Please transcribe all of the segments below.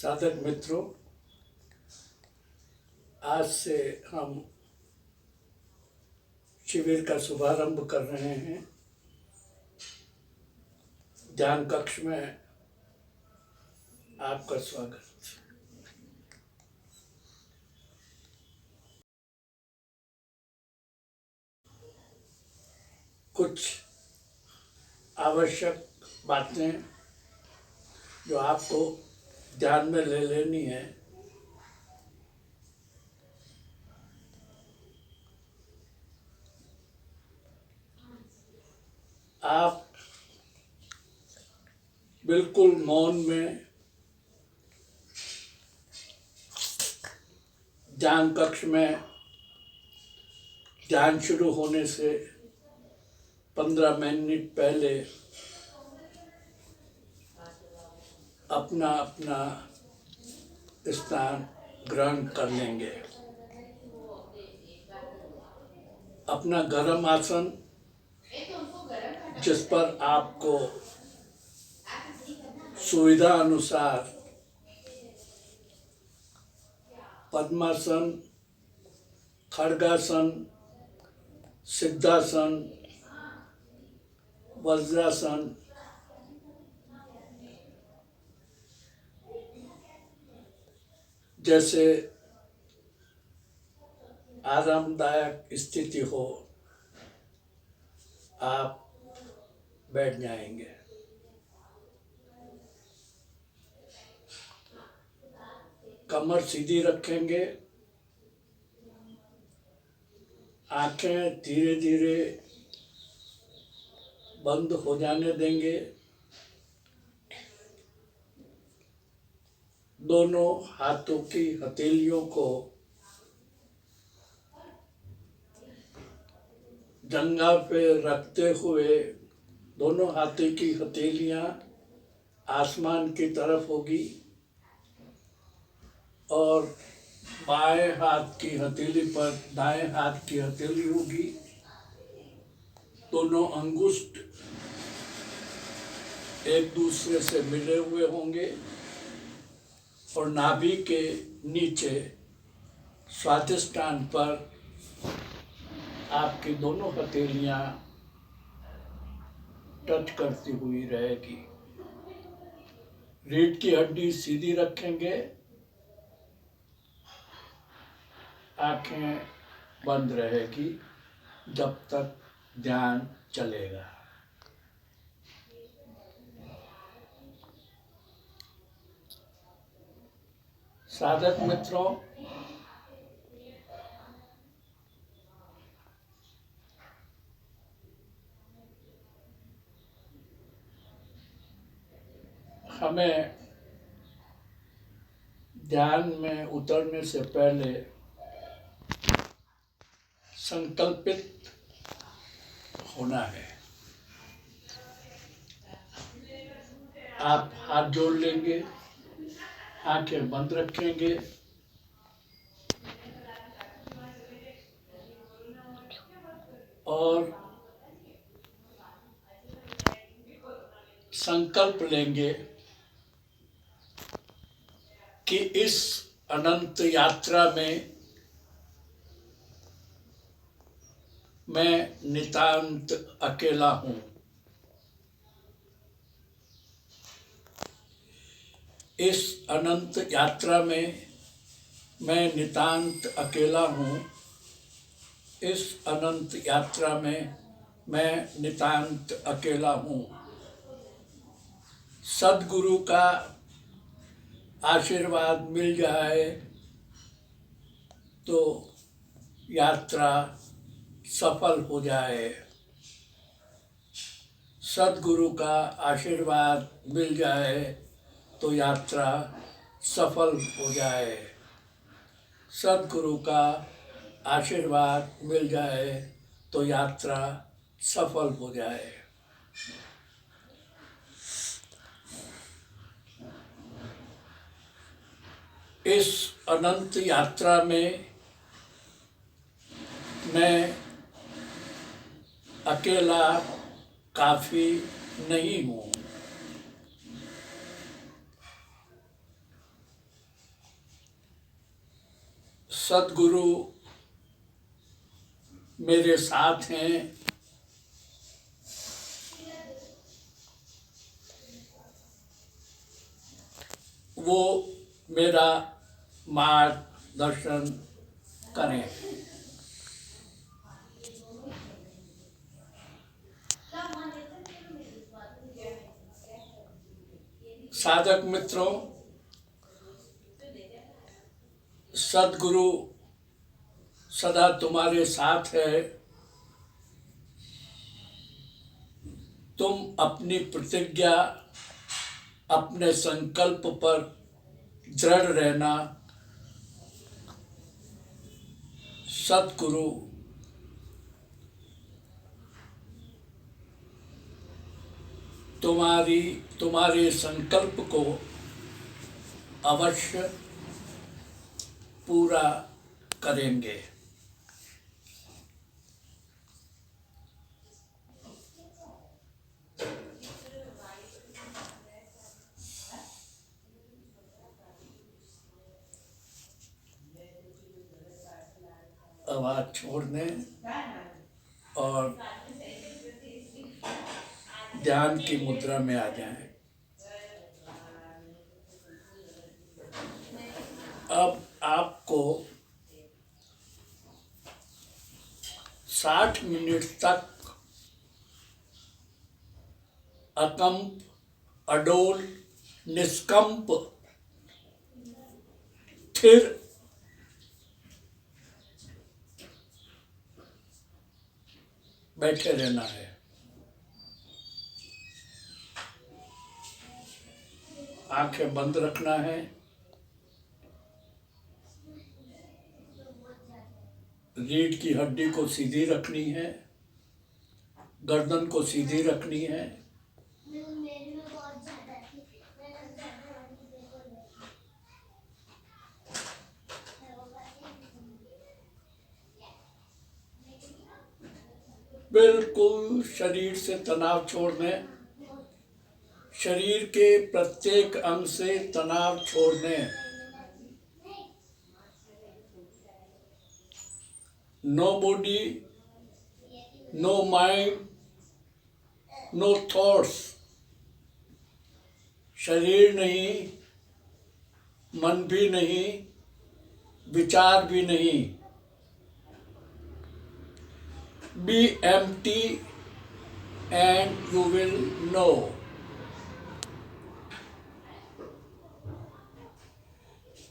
साधक मित्रों, आज से हम शिविर का शुभारंभ कर रहे हैं। ध्यान कक्ष में आपका स्वागत। कुछ आवश्यक बातें जो आपको ध्यान में ले लेनी है। आप बिल्कुल मौन में ध्यान कक्ष में ध्यान शुरू होने से 15 मिनट पहले अपना अपना स्थान ग्रहण कर लेंगे। अपना गर्म आसन जिस पर आपको सुविधा अनुसार पद्मासन, खड़गासन, सिद्धासन, वज्रासन, जैसे आरामदायक स्थिति हो आप बैठ जाएंगे। कमर सीधी रखेंगे, आंखें धीरे धीरे बंद हो जाने देंगे। दोनों हाथों की हथेलियों को जंघा पे रखते हुए दोनों हाथों की हथेलियां आसमान की तरफ होगी और बाएं हाथ की हथेली पर दाएं हाथ की हथेली होगी। दोनों अंगुष्ठ एक दूसरे से मिले हुए होंगे और नाभि के नीचे स्वादिष्टान पर आपकी दोनों हथेलियां टच करती हुई रहेगी। रीढ़ की हड्डी सीधी रखेंगे, आंखें बंद रहेगी जब तक ध्यान चलेगा। साधक मित्रों, हमें ध्यान में उतरने से पहले संकल्पित होना है। आप हाथ जोड़ लेंगे, आंखें बंद रखेंगे और संकल्प लेंगे कि इस अनंत यात्रा में मैं नितांत अकेला हूं। इस अनंत यात्रा में मैं नितांत अकेला हूं। इस अनंत यात्रा में मैं नितांत अकेला हूं। सद्गुरु का आशीर्वाद मिल जाए तो यात्रा सफल हो जाए। सद्गुरु का आशीर्वाद मिल जाए तो यात्रा सफल हो जाए। सद्गुरु का आशीर्वाद मिल जाए तो यात्रा सफल हो जाए। इस अनंत यात्रा में मैं अकेला काफी नहीं हूँ। सद्गुरु मेरे साथ हैं। वो मेरा मार्गदर्शन करें। साधक मित्रों, सद्गुरु सदा तुम्हारे साथ है। तुम अपनी प्रतिज्ञा, अपने संकल्प पर दृढ़ रहना। सद्गुरु तुम्हारे संकल्प को अवश्य पूरा करेंगे। आवाज छोड़ने और ध्यान की मुद्रा में आ जाएं। अब आपको 60 मिनट तक अकंप, अडोल, निष्कंप, स्थिर बैठे रहना है। आंखें बंद रखना है। रीढ़ की हड्डी को सीधी रखनी है। गर्दन को सीधी रखनी है। बिल्कुल शरीर से तनाव छोड़ दें। शरीर के प्रत्येक अंग से तनाव छोड़ दें। No body, no mind, no thoughts. शरीर नहीं, मन भी नहीं, विचार भी नहीं। Be empty and you will know.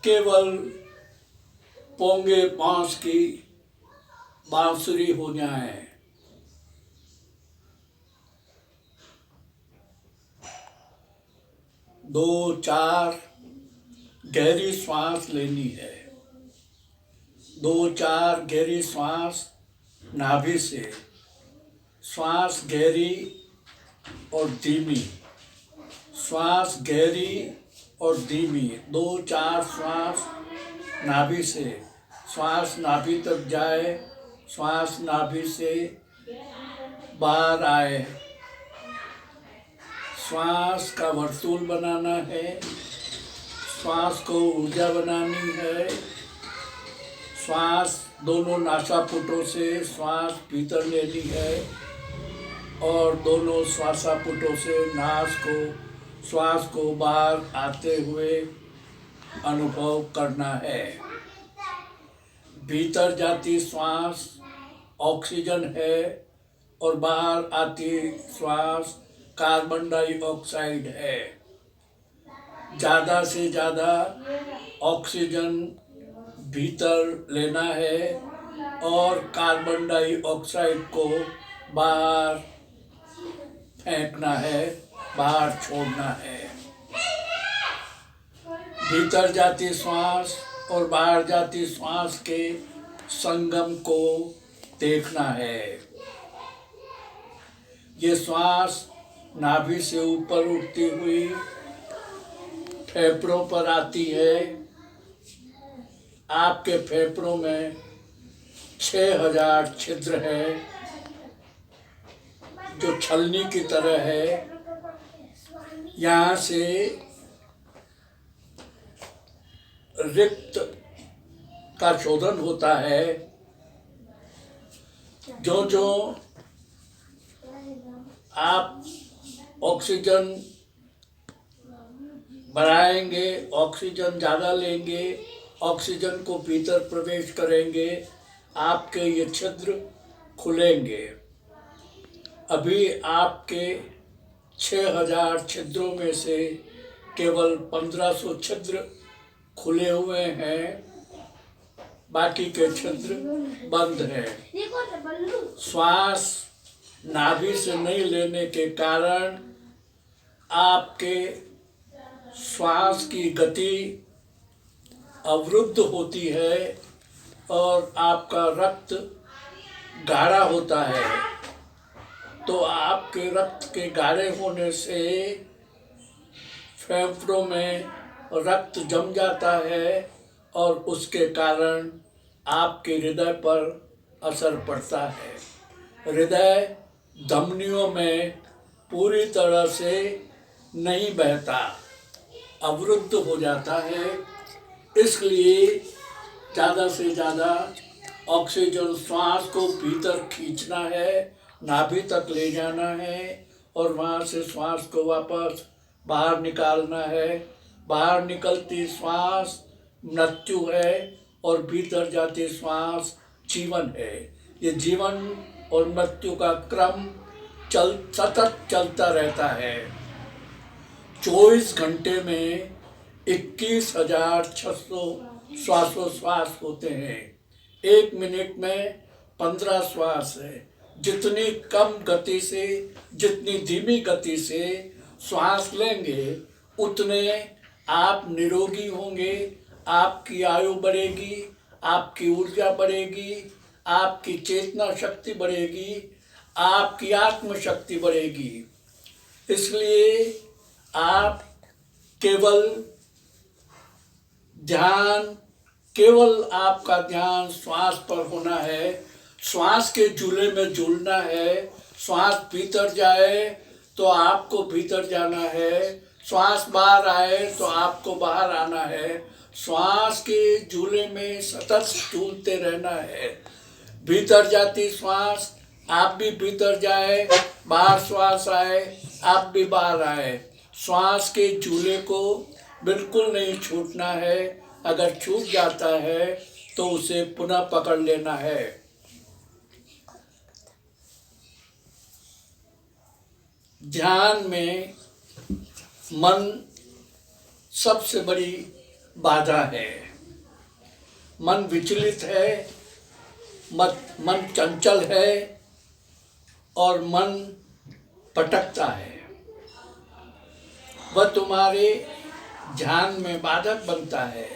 केवल पोंगे बांस की बांसुरी हो जाए। दो चार गहरी सांस लेनी है। 2-4 गहरी सांस नाभि से। श्वास गहरी और धीमी, श्वास गहरी और धीमी। 2-4 श्वास नाभि से। श्वास नाभि तक जाए, श्वास नाभि से बाहर आए। श्वास का वर्तुल बनाना है। श्वास को ऊर्जा बनानी है। श्वास दोनों नासापुटों से श्वास भीतर लेनी है और दोनों श्वासापुटों से श्वास को बाहर आते हुए अनुभव करना है। भीतर जाती श्वास ऑक्सीजन है और बाहर आती श्वास कार्बन डाइऑक्साइड है। ज़्यादा से ज़्यादा ऑक्सीजन भीतर लेना है और कार्बन डाइऑक्साइड को बाहर फेंकना है, बाहर छोड़ना है। भीतर जाती श्वास और बाहर जाती श्वास के संगम को देखना है। ये श्वास नाभि से ऊपर उठती हुई फेफड़ों पर आती है। आपके फेफड़ों में 6000 छिद्र है जो छलनी की तरह है। यहाँ से रिक्त का शोधन होता है। जो जो आप ऑक्सीजन बढ़ाएंगे, ऑक्सीजन ज़्यादा लेंगे, ऑक्सीजन को भीतर प्रवेश करेंगे, आपके ये छिद्र खुलेंगे। अभी आपके 6000 छिद्रों में से केवल 1500 छिद्र खुले हुए हैं, बाकी के छिद्र बंद हैं। श्वास नाभि से नहीं लेने के कारण आपके श्वास की गति अवरुद्ध होती है और आपका रक्त गाढ़ा होता है। तो आपके रक्त के गाढ़े होने से फेफड़ों में रक्त जम जाता है और उसके कारण आपके हृदय पर असर पड़ता है। हृदय धमनियों में पूरी तरह से नहीं बहता, अवरुद्ध हो जाता है। इसलिए ज़्यादा से ज़्यादा ऑक्सीजन श्वास को भीतर खींचना है, नाभि तक ले जाना है और वहाँ से श्वास को वापस बाहर निकालना है। बाहर निकलती श्वास मृत्यु है और भीतर जाती श्वास जीवन है। ये जीवन और मृत्यु का क्रम सतत चलता रहता है। 24 घंटे में 21,600 श्वासोश्वास होते हैं। 1 मिनट में 15 श्वास है। जितनी कम गति से, जितनी धीमी गति से श्वास लेंगे उतने आप निरोगी होंगे, आपकी आयु बढ़ेगी, आपकी ऊर्जा बढ़ेगी, आपकी चेतना शक्ति बढ़ेगी, आपकी आत्मशक्ति बढ़ेगी। इसलिए आप केवल आपका ध्यान श्वास पर होना है। श्वास के झूले में झूलना है। श्वास भीतर जाए तो आपको भीतर जाना है, श्वास बाहर आए तो आपको बाहर आना है। श्वास के झूले में सतत झूलते रहना है। भीतर जाती श्वास, आप भी भीतर जाए, बाहर श्वास आए, आप भी बाहर आए। श्वास के झूले को बिल्कुल नहीं छूटना है। अगर छूट जाता है तो उसे पुनः पकड़ लेना है। ध्यान में मन सबसे बड़ी बाधा है। मन विचलित है, मन चंचल है और मन भटकता है। वह तुम्हारे ध्यान में बाधक बनता है।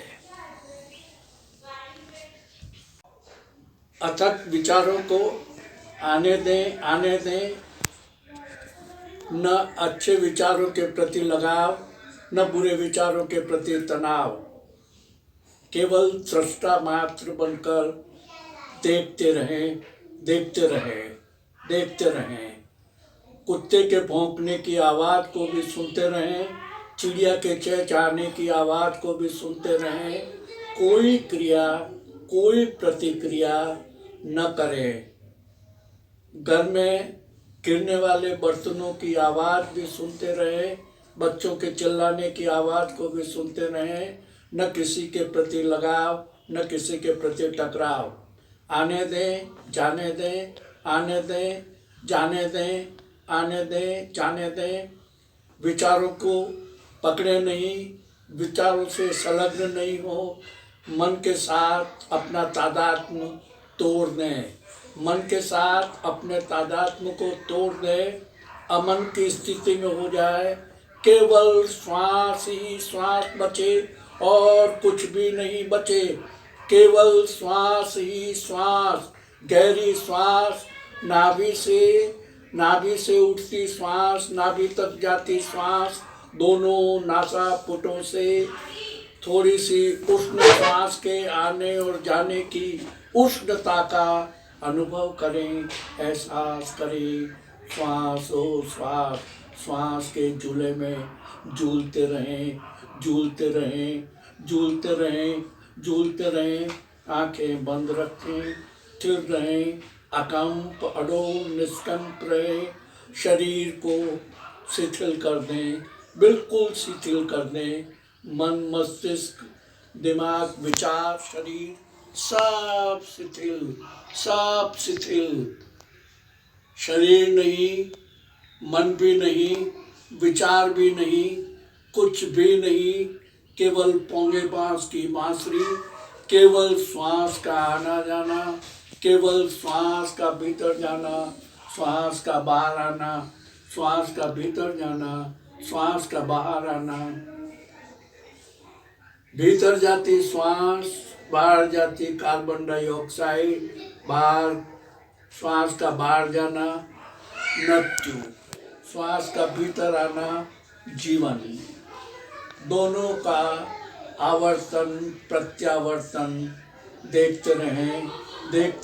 अथक विचारों को आने दें। न अच्छे विचारों के प्रति लगाव, न बुरे विचारों के प्रति तनाव। केवल सृष्टा मात्र बनकर देखते रहें। कुत्ते के भौंकने की आवाज़ को भी सुनते रहें, चिड़िया के चहचहाने की आवाज़ को भी सुनते रहें। कोई क्रिया, कोई प्रतिक्रिया न करें। घर में गिरने वाले बर्तनों की आवाज़ भी सुनते रहें, बच्चों के चिल्लाने की आवाज़ को भी सुनते रहें। न किसी के प्रति लगाव, न किसी के प्रति टकराव। आने दें, जाने दें, आने दें, जाने दें, आने दें, जाने दें। विचारों को पकड़े नहीं, विचारों से संलग्न नहीं हो। मन के साथ अपना तादात्म्य तोड़ दें। मन के साथ अपने तादात्म्य को तोड़ दें। अमन की स्थिति में हो जाए। केवल श्वास ही श्वास बचे और कुछ भी नहीं बचे। केवल श्वास ही श्वास, गहरी श्वास, नाभि से उठती श्वास, नाभि तक जाती श्वास, दोनों नासापुटों से थोड़ी सी उष्ण श्वास के आने और जाने की उष्णता का अनुभव करें, एहसास करें। श्वास और श्वास के झूले में झूलते रहें, झूलते रहें, झूलते रहें, झूलते रहें। आंखें बंद रखें, स्थिर रहें, अकंप अडो निष्कंप रहे, शरीर को शिथिल कर दें, बिल्कुल शिथिल कर दें, मन मस्तिष्क दिमाग विचार शरीर सब शिथिल, सब शिथिल। शरीर नहीं, मन भी नहीं, विचार भी नहीं, कुछ भी नहीं, केवल पौंगे बांस की बांसुरी, केवल श्वास का आना जाना, केवल श्वास का भीतर जाना, श्वास का बाहर आना, श्वास का भीतर जाना, श्वास का बाहर आना, भीतर जाती श्वास, बाहर जाती कार्बन डाइऑक्साइड, बाहर श्वास का बाहर जाना मृत्यु, श्वास का भीतर आना जीवन। दोनों का आवर्तन प्रत्यावर्तन देखते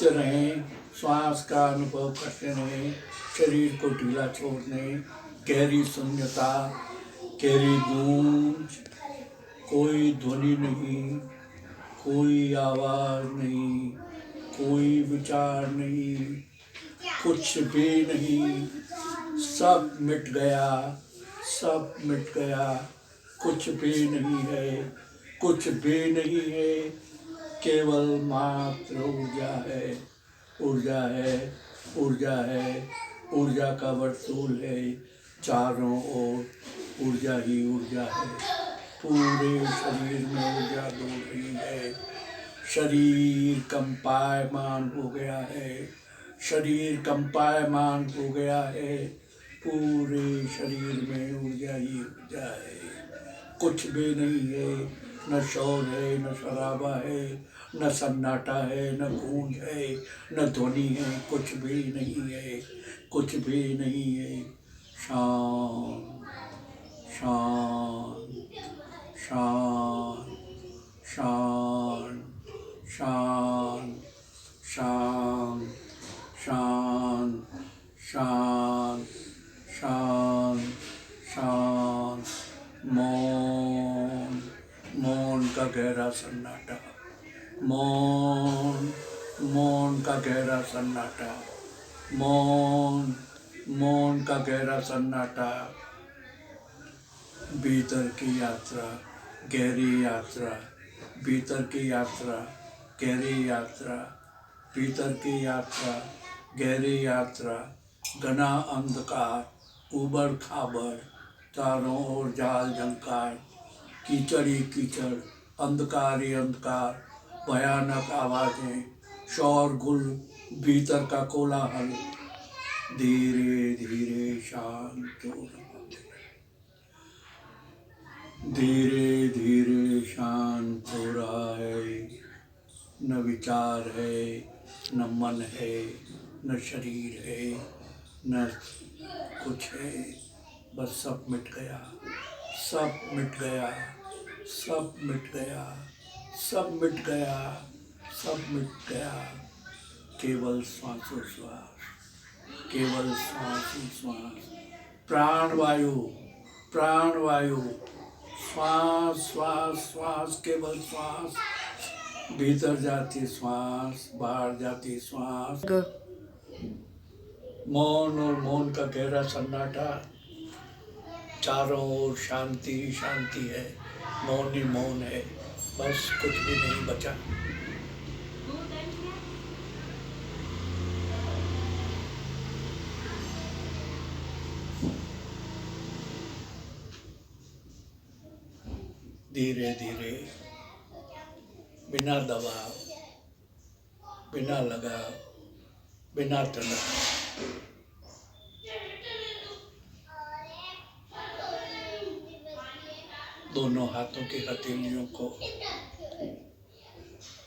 रहें, श्वास का अनुभव करते रहें, शरीर को ढीला छोड़ दें, गहरी शून्यता, गहरी गूंज, कोई ध्वनि नहीं, कोई आवाज नहीं, कोई विचार नहीं, कुछ भी नहीं, सब मिट गया, सब मिट गया, कुछ भी नहीं है, कुछ भी नहीं है, केवल मात्र ऊर्जा है, ऊर्जा है, ऊर्जा है, ऊर्जा का वर्तुल है, चारों ओर ऊर्जा ही ऊर्जा है, पूरे शरीर में ऊर्जा दौड़ रही है, शरीर कंपायमान हो गया है, शरीर कंपायमान हो गया है, पूरे शरीर में ऊर्जा ही ऊर्जा है, कुछ भी नहीं है, न शोर है, न शराबा है, न सन्नाटा है, न गूंज है, न ध्वनि है, कुछ भी नहीं है, कुछ भी नहीं है, शांत शांत शांत शांत शांत शांत शांत शांत शांत शांत, मौन, मौन का गहरा सन्नाटा, मौन, मौन का गहरा सन्नाटा, मौन, मौन का गहरा सन्नाटा, भीतर की यात्रा, गहरी यात्रा, भीतर की यात्रा, गहरी यात्रा, भीतर की यात्रा, गहरी यात्रा, घना अंधकार, उबड़ खाबड़, चारों ओर जाल झंकार, कीचड़ ही कीचड़, अंधकार ही अंधकार, भयानक आवाजें, शोरगुल, भीतर का कोलाहल, धीरे धीरे शांत हो रहा है, धीरे धीरे शांत हो रहा है, न विचार है, न मन है, न शरीर है, न कुछ है, बस सब मिट गया, सब मिट गया, सब मिट गया, सब मिट गया, सब मिट गया, केवल श्वासोश्वास, केवल श्वास ही श्वास, प्राणवायु, प्राणवायु, श्वास श्वास श्वास, केवल श्वास, भीतर जाती श्वास, बाहर जाती श्वास, मौन और मौन का गहरा सन्नाटा, चारों ओर शांति ही शांति है, मौन ही मौन है, बस कुछ भी नहीं बचा। धीरे धीरे, बिना दबाव, बिना लगाव, बिना तनाव, दोनों हाथों की हथेलियों को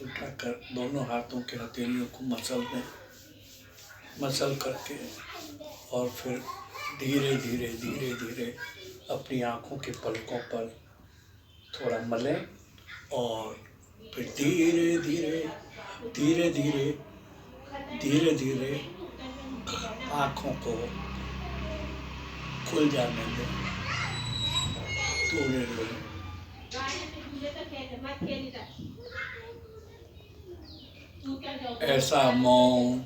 उठाकर, दोनों हाथों के हथेलियों को मसल दें, मसल करके, और फिर धीरे धीरे धीरे धीरे अपनी आँखों के पलकों पर थोड़ा मलें, और फिर धीरे धीरे धीरे धीरे धीरे धीरे आँखों को खुल जाने दें, थोड़े थोड़े, ऐसा मौन,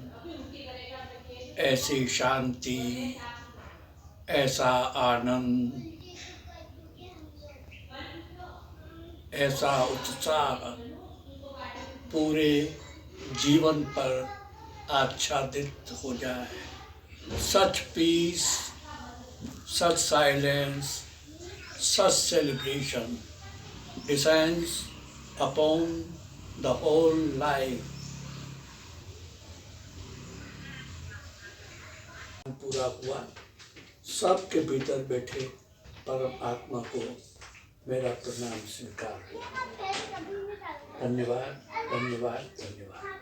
ऐसी शांति, ऐसा आनंद, ऐसा उत्साह पूरे जीवन पर आच्छादित हो जाए। Such peace, such silence, such celebration descends upon the whole life. पूरा हुआ, सबके भीतर बैठे परम आत्मा को मेरा प्रणाम स्वीकार हुआ। धन्यवाद, धन्यवाद, धन्यवाद।